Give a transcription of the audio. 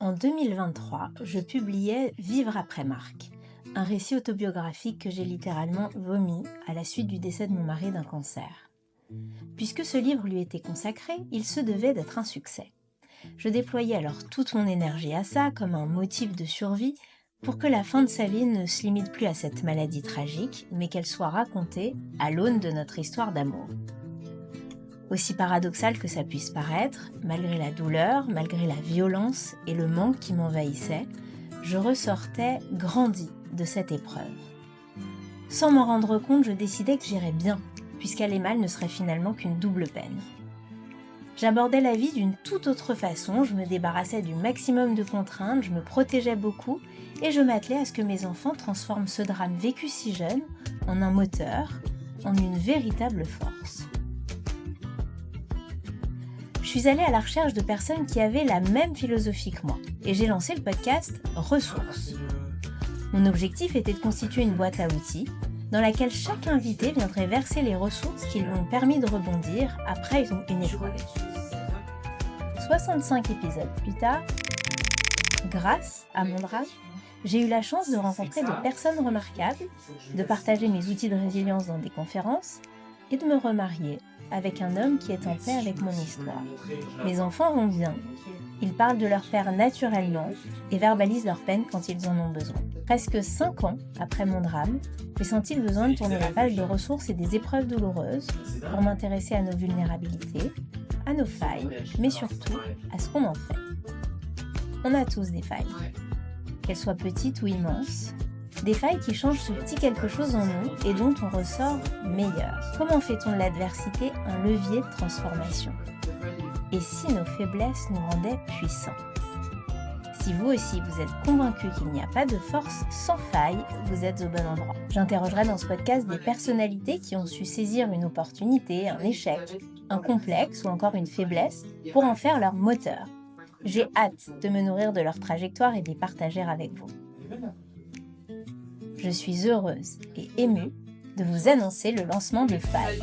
En 2023, je publiais Vivre après Marc, un récit autobiographique que j'ai littéralement vomi à la suite du décès de mon mari d'un cancer. Puisque ce livre lui était consacré, il se devait d'être un succès. Je déployais alors toute mon énergie à ça comme un motif de survie pour que la fin de sa vie ne se limite plus à cette maladie tragique, mais qu'elle soit racontée à l'aune de notre histoire d'amour. Aussi paradoxal que ça puisse paraître, malgré la douleur, malgré la violence et le manque qui m'envahissait, je ressortais grandie de cette épreuve. Sans m'en rendre compte, je décidais que j'irais bien, puisqu'aller mal ne serait finalement qu'une double peine. J'abordais la vie d'une toute autre façon, je me débarrassais du maximum de contraintes, je me protégeais beaucoup et je m'attelais à ce que mes enfants transforment ce drame vécu si jeune en un moteur, en une véritable force. Je suis allée à la recherche de personnes qui avaient la même philosophie que moi et j'ai lancé le podcast Ressources. Mon objectif était de constituer une boîte à outils dans laquelle chaque invité viendrait verser les ressources qui lui ont permis de rebondir après une épreuve. 65 épisodes plus tard, grâce à mon drame, j'ai eu la chance de rencontrer des personnes remarquables, de partager mes outils de résilience dans des conférences et de me remarier avec un homme qui est en paix avec mon histoire. Mes enfants vont bien. Ils parlent de leur père naturellement et verbalisent leur peine quand ils en ont besoin. Presque 5 ans après mon drame, j'ai senti le besoin de tourner la page des ressources et des épreuves douloureuses pour m'intéresser à nos vulnérabilités, à nos failles, mais surtout à ce qu'on en fait. On a tous des failles, qu'elles soient petites ou immenses, des failles qui changent ce petit quelque chose en nous et dont on ressort meilleur. Comment fait-on de l'adversité un levier de transformation ? Et si nos faiblesses nous rendaient puissants ? Si vous aussi vous êtes convaincu qu'il n'y a pas de force sans faille, vous êtes au bon endroit. J'interrogerai dans ce podcast des personnalités qui ont su saisir une opportunité, un échec, un complexe ou encore une faiblesse pour en faire leur moteur. J'ai hâte de me nourrir de leur trajectoire et de les partager avec vous. Je suis heureuse et émue de vous annoncer le lancement de Faille.